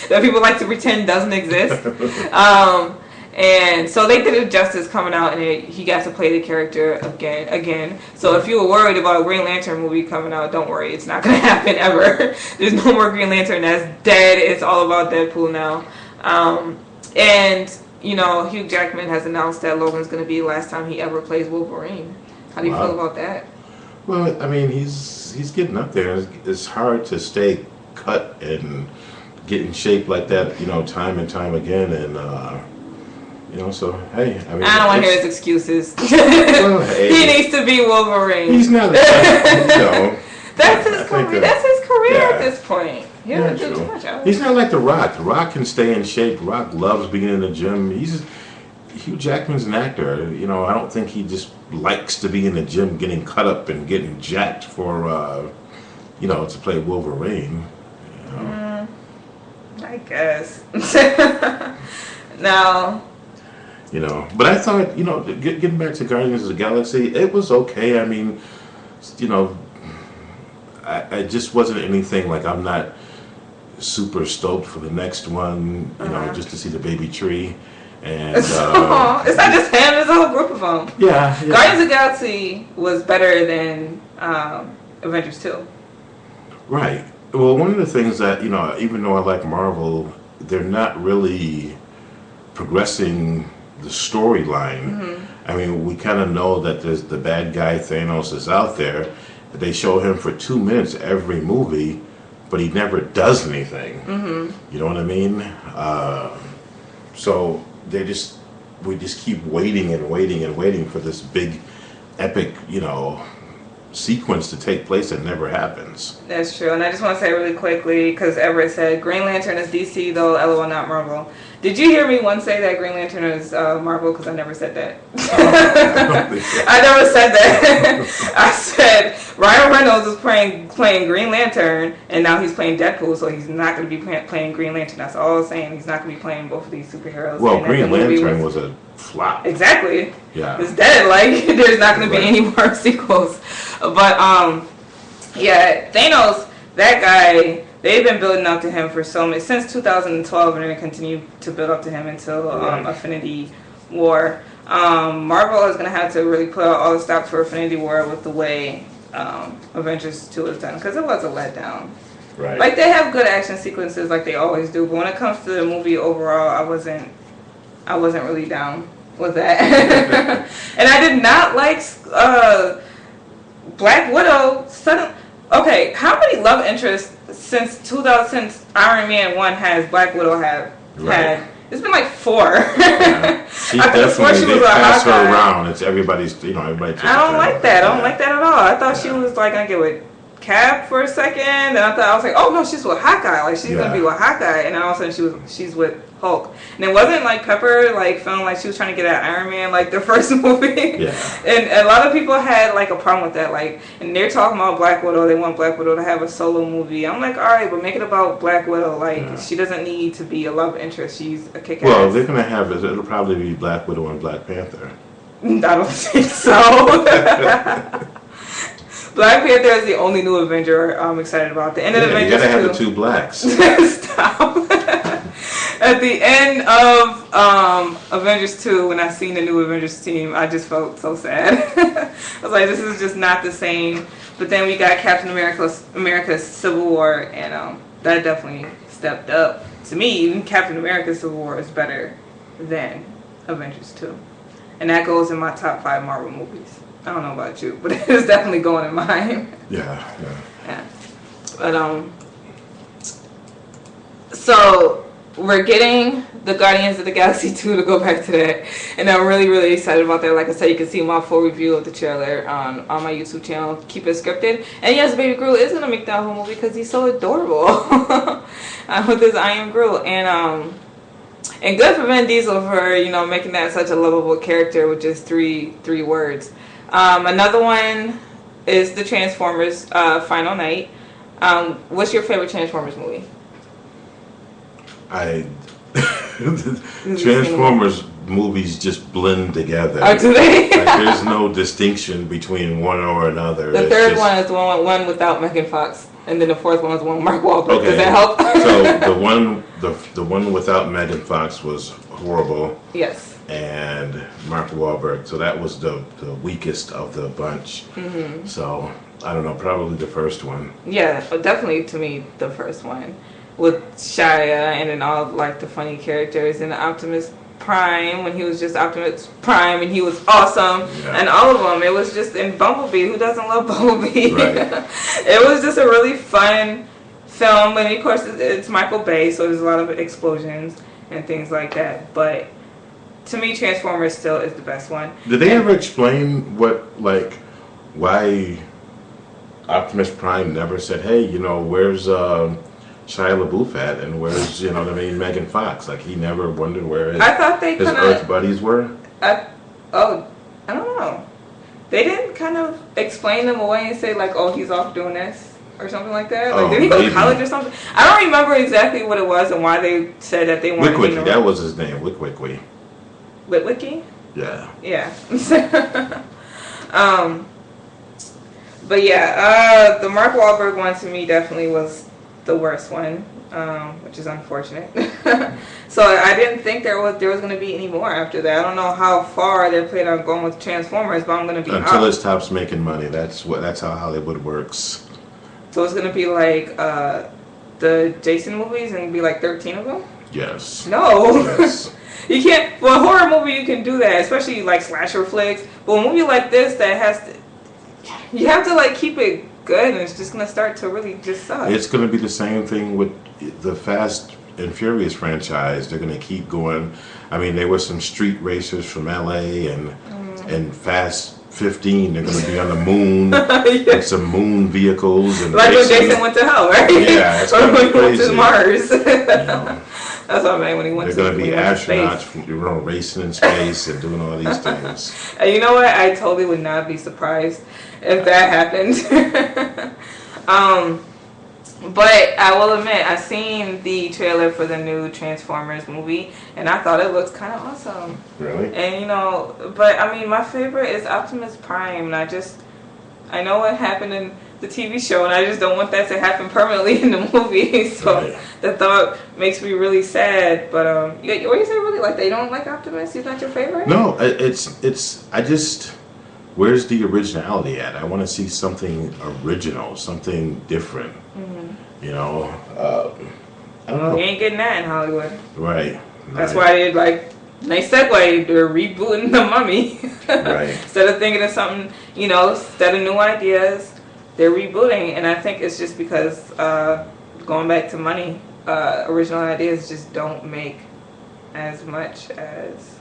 that people like to pretend doesn't exist. And so they did it justice coming out, and he got to play the character again. So if you were worried about a Green Lantern movie coming out, don't worry, it's not going to happen ever. There's no more Green Lantern. That's dead. It's all about Deadpool now. And you know, Hugh Jackman has announced that Logan's going to be the last time he ever plays Wolverine. How do you feel about that? Well, I mean, he's getting up there. It's hard to stay cut and get in shape like that, you know, time and time again, and. You know, so hey, I mean, I don't want to hear his excuses. Well, hey, he needs to be Wolverine. He's not. That's his career. That's his career at this point. He doesn't do too much. He's not like The Rock. The Rock can stay in shape. The Rock loves being in the gym. Hugh Jackman's an actor. You know, I don't think he just likes to be in the gym, getting cut up and getting jacked for, you know, to play Wolverine. You know? I guess. Now. You know, but I thought, you know, getting back to Guardians of the Galaxy, it was okay. I mean, you know, I just wasn't anything like, I'm not super stoked for the next one, you know, just to see the baby tree. And it's not just him, there's a whole group of them. Yeah. Guardians of the Galaxy was better than Avengers 2. Right. Well, one of the things that, you know, even though I like Marvel, they're not really progressing the storyline. I mean, we kind of know that there's the bad guy Thanos is out there. They show him for 2 minutes every movie, but he never does anything. You know what I mean? So we just keep waiting and waiting and waiting for this big, epic, you know, sequence to take place that never happens. That's true. And I just want to say really quickly, because Everett said Green Lantern is DC though, LOL, not Marvel. Did you hear me once say that Green Lantern is Marvel? Because I never said that. I never said that. I said Ryan Reynolds is playing Green Lantern, and now he's playing Deadpool, so he's not going to be playing Green Lantern. That's all I'm saying. He's not going to be playing both of these superheroes. Well, Green Lantern was a flop. Exactly. Yeah. It's dead. Like, there's not going to be any more sequels. But, yeah, Thanos, that guy, they've been building up to him for since 2012, and they're going to continue to build up to him until Infinity War. Marvel is going to have to really put out all the stops for Infinity War with the way Avengers 2 is done, because it was a letdown. Right. Like, they have good action sequences like they always do, but when it comes to the movie overall, I wasn't really down with that. And I did not like Black Widow. Okay, how many love interests since Iron Man 1 has Black Widow had? It's been like 4. Yeah. She definitely, they pass her around. It's everybody's, you know, everybody. I don't like that. I don't like that at all. I thought she was like gonna get with Cap for a second, and I was like, oh no, she's with Hawkeye. Like, she's gonna be with Hawkeye, and then all of a sudden she's with Hulk. And it wasn't like Pepper like feeling like she was trying to get at Iron Man like the first movie. Yeah. And a lot of people had like a problem with that. Like, and they're talking about Black Widow. They want Black Widow to have a solo movie. I'm like, all right, but make it about Black Widow. Like, she doesn't need to be a love interest. She's a kick-ass. Well, they're gonna have it'll probably be Black Widow and Black Panther. I don't think so. Black Panther is the only new Avenger I'm excited about. The end of Avengers 2. You gotta have the two blacks. Stop. At the end of Avengers 2, when I seen the new Avengers team, I just felt so sad. I was like, this is just not the same. But then we got Captain America's Civil War, and that definitely stepped up. To me, even Captain America's Civil War is better than Avengers 2. And that goes in my top 5 Marvel movies. I don't know about you, but it's definitely going in mine. Yeah. But so we're getting the Guardians of the Galaxy 2, to go back to that, and I'm really, really excited about that. Like I said, you can see my full review of the trailer on my YouTube channel. Keep it scripted. And yes, Baby Groot is gonna make that whole movie because he's so adorable with his I Am Groot, and good for Vin Diesel for, you know, making that such a lovable character with just three words. Another one is the Transformers Final Night. What's your favorite Transformers movie? Transformers movies just blend together. Oh, do they? Like, there's no distinction between one or another. The third one is the one without Megan Fox, and then the fourth one is the one with Mark Wahlberg. Okay. Does that help? So the one without Megan Fox was horrible, Yes. and Mark Wahlberg. So that was the weakest of the bunch. So I don't know, probably the first one. Yeah, definitely to me the first one with Shia and then all like the funny characters and Optimus Prime when he was just Optimus Prime and he was awesome, and all of them. It was just in Bumblebee. Who doesn't love Bumblebee? Right. It was just a really fun film, and of course it's Michael Bay, so there's a lot of explosions and things like that. But to me, Transformers still is the best one. Did they ever explain why Optimus Prime never said, "Hey, where's Shia LaBeouf at, and where's Megan Fox"? Like he never wondered where I thought they his Earth buddies were. I don't know. They didn't kind of explain them away and say like, "Oh, he's off doing this" or something like that. Like, did he go to college or something? I don't remember exactly what it was and why they said that they wanted Witwicky, that was his name. Witwicky. Witwicky? Yeah. Yeah. But yeah, the Mark Wahlberg one to me definitely was the worst one, which is unfortunate. So I didn't think there was going to be any more after that. I don't know how far they plan on going with Transformers, but I'm going to be until it stops making money. That's how Hollywood works. So it's going to be like the Jason movies and be like 13 of them? Yes. No. Yes. You can't. For a horror movie, you can do that, especially like slasher flicks. But a movie like this that has to, you have to like keep it good, and it's just gonna start to really just suck. It's gonna be the same thing with the Fast and Furious franchise. They're gonna keep going. I mean, there were some street racers from LA and Fast 15. They're gonna be on the moon with some moon vehicles and like when Jason went to hell, right? Yeah, it's or gonna when be he went crazy. to Mars. That's what I meant when he went. They're going to be astronauts, space. racing in space and doing all these things. And you know what? I totally would not be surprised if that happened. But I will admit, I seen the trailer for the new Transformers movie, and I thought it looked kind of awesome. Really? And but I mean, my favorite is Optimus Prime, and I know what happened in the TV show, and I just don't want that to happen permanently in the movie. So Right. the thought makes me really sad. But what do you say? Really, like they don't like Optimus? He's not your favorite? No, where's the originality at? I want to see something original, something different. I don't know. We ain't getting that in Hollywood. Right. That's why they nice segue. They're rebooting the Mummy. Right. Instead of thinking of something, instead of new ideas, they're rebooting, and I think it's just because going back to money, original ideas just don't make as much as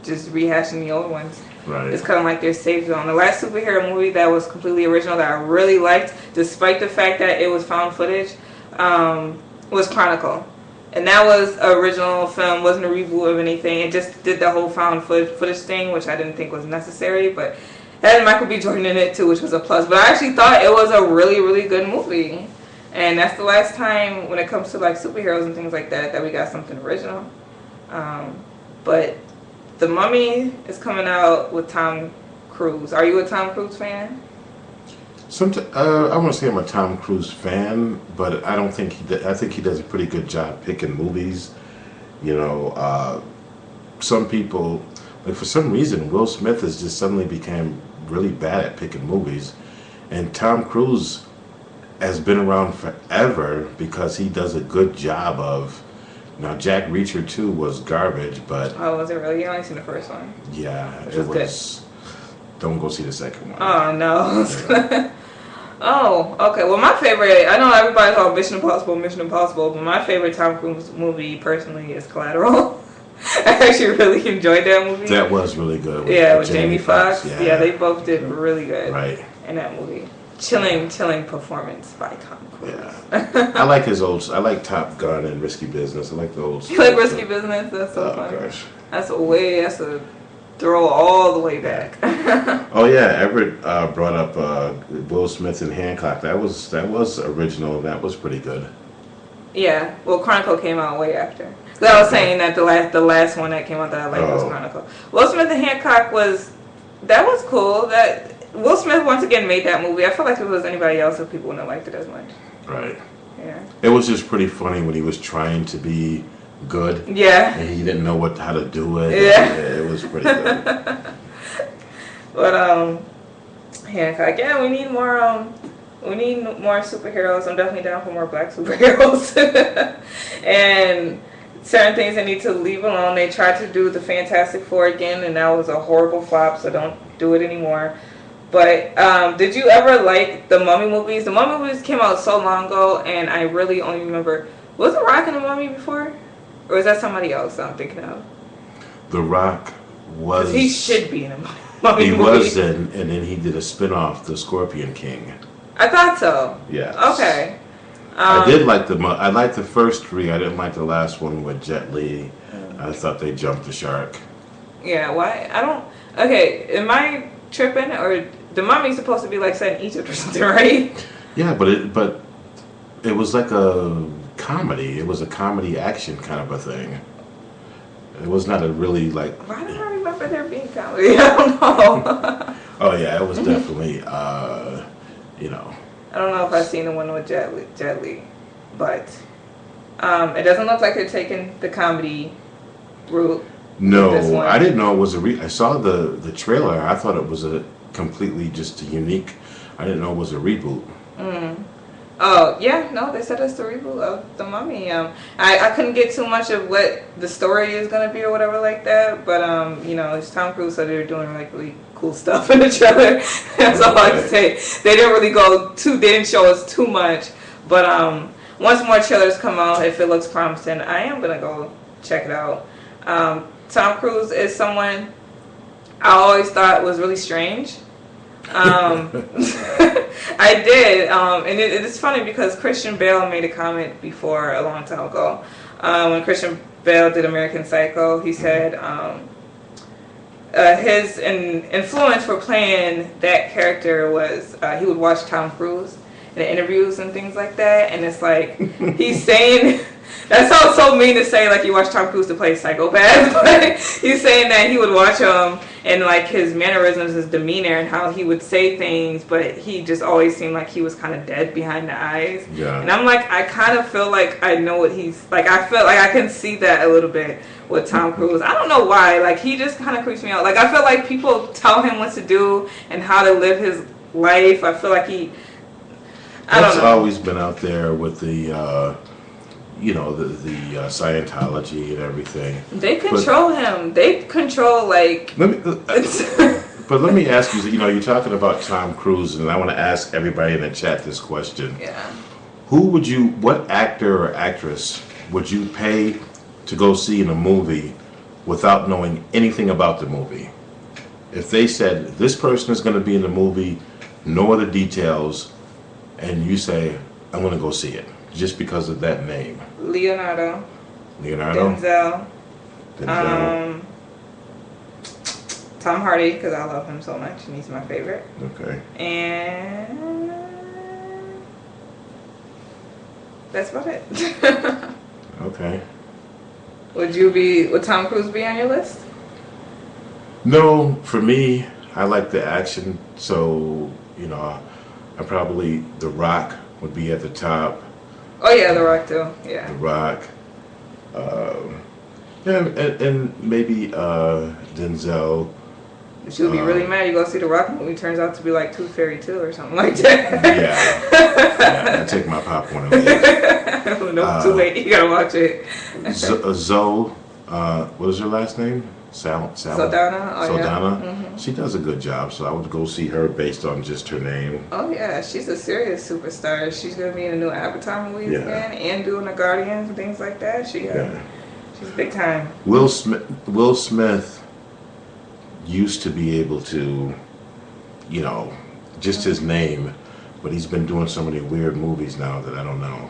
just rehashing the old ones. Right. It's kind of like their safe zone. The last superhero movie that was completely original that I really liked, despite the fact that it was found footage, was Chronicle. And that was an original film, wasn't a reboot of anything. It just did the whole found footage thing, which I didn't think was necessary, but it had Michael B. Jordan in it too, which was a plus. But I actually thought it was a really, really good movie. And that's the last time when it comes to like superheroes and things like that we got something original. But The Mummy is coming out with Tom Cruise. Are you a Tom Cruise fan? I want to say I'm a Tom Cruise fan, but I don't think I think he does a pretty good job picking movies. Some people, like for some reason, Will Smith has just suddenly became really bad at picking movies, and Tom Cruise has been around forever because he does a good job of. Now, Jack Reacher 2 was garbage, but... Oh, was it really? You only seen the first one. Yeah, Which it was was... Don't go see the second one. Oh, no. Yeah. Oh, okay. Well, my favorite... I know everybody's all Mission Impossible, but my favorite Tom Cruise movie, personally, is Collateral. I actually really enjoyed that movie. That was really good. With Jamie Foxx. Yeah. Yeah, they both did really good Right. in that movie. Chilling performance by Tom Cruise. Yeah. I like Top Gun and Risky Business. I like the old stuff. You like Risky Business? That's so funny. Gosh. That's a throw all the way back. Oh yeah, Everett brought up Will Smith and Hancock. That was original. That was pretty good. Yeah, well, Chronicle came out way after. So I was saying that the last one that came out that I liked was Chronicle. Will Smith and Hancock was cool. That Will Smith once again made that movie. I feel like if it was anybody else, people wouldn't have liked it as much. Right. Yeah. It was just pretty funny when he was trying to be good. Yeah. And he didn't know how to do it. Yeah. It was pretty good. But Hancock, yeah, we need more superheroes. I'm definitely down for more black superheroes. And certain things they need to leave alone. They tried to do the Fantastic Four again, and that was a horrible flop, so don't do it anymore. But did you ever like the Mummy movies? The Mummy movies came out so long ago, and I really only remember, was The Rock in the Mummy before? Or is that somebody else that I'm thinking of? The Rock was... He should be in a Mummy He movie. was, and then he did a spin-off, The Scorpion King. I thought so. Yes. Okay. I did like I liked the first three. I didn't like the last one with Jet Li. I thought they jumped the shark. Yeah, why? I don't... Okay, am I tripping? Or the Mummy's supposed to be like set in Egypt or something, right? Yeah, but it was like a comedy. It was a comedy action kind of a thing. It was not a really like... Why don't I remember there being comedy? I don't know. Oh yeah, it was definitely, I don't know if I've seen the one with Jet Li, but it doesn't look like they're taking the comedy route. No, I didn't know it was I saw the trailer. I thought it was a completely just a unique. I didn't know it was a reboot. Oh yeah, no, they said it's the reboot of the Mummy. I couldn't get too much of what the story is gonna be or whatever like that, but it's Tom Cruise, so they're doing like really cool stuff in the trailer. That's all I can say. They didn't really they didn't show us too much, but once more trailers come out, if it looks promising, I am gonna go check it out. Tom Cruise is someone I always thought was really strange. I did, and it's funny because Christian Bale made a comment before a long time ago. When Christian Bale did American Psycho, he said his influence for playing that character was he would watch Tom Cruise in interviews and things like that, and it's like he's saying... That sounds so mean to say, like you watch Tom Cruise to play a psychopath, but he's saying that he would watch him and like his mannerisms, his demeanor, and how he would say things, but he just always seemed like he was kind of dead behind the eyes. Yeah. And I'm like, I kind of feel like I know what he's like. I feel like I can see that a little bit with Tom Cruise. I don't know why. Like he just kind of creeps me out. Like I feel like people tell him what to do and how to live his life. I feel like That's always been out there with the. The Scientology and everything. They control him. They control like. But let me ask you. You're talking about Tom Cruise, and I want to ask everybody in the chat this question. Yeah. What actor or actress would you pay to go see in a movie without knowing anything about the movie? If they said this person is going to be in the movie, no other details, and you say I'm going to go see it. Just because of that name. Leonardo. Denzel. Tom Hardy, because I love him so much and he's my favorite. Okay. And that's about it. Okay. Would Tom Cruise be on your list? No, for me, I like the action, so I probably The Rock would be at the top. Oh yeah, The Rock too. Yeah. The Rock. And maybe Denzel. She'll be really mad. You go see The Rock movie, turns out to be like Tooth Fairy 2 or something like that. Yeah. I take my popcorn and leave. No, too late. You gotta watch it. Zoe, what is her last name? Saldana. Oh, Saldana. Yeah. Mm-hmm. She does a good job, so I would go see her based on just her name. Oh yeah, she's a serious superstar. She's gonna be in a new Avatar movie again, and doing the Guardians and things like that. She's big time. Will Smith used to be able to, just his name, but he's been doing so many weird movies now that I don't know.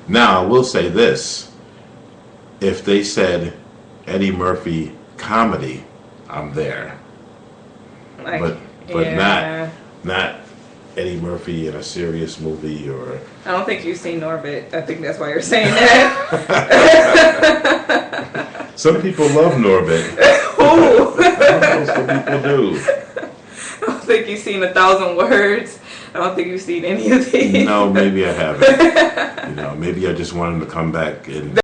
Now I will say this: if they said Eddie Murphy comedy, I'm there. But not Eddie Murphy in a serious movie or. I don't think you've seen Norbit. I think that's why you're saying that. Some people love Norbit. Ooh. Some people do. I don't think you've seen 1,000 Words. I don't think you've seen any of these. No, maybe I haven't. Maybe I just want him to come back and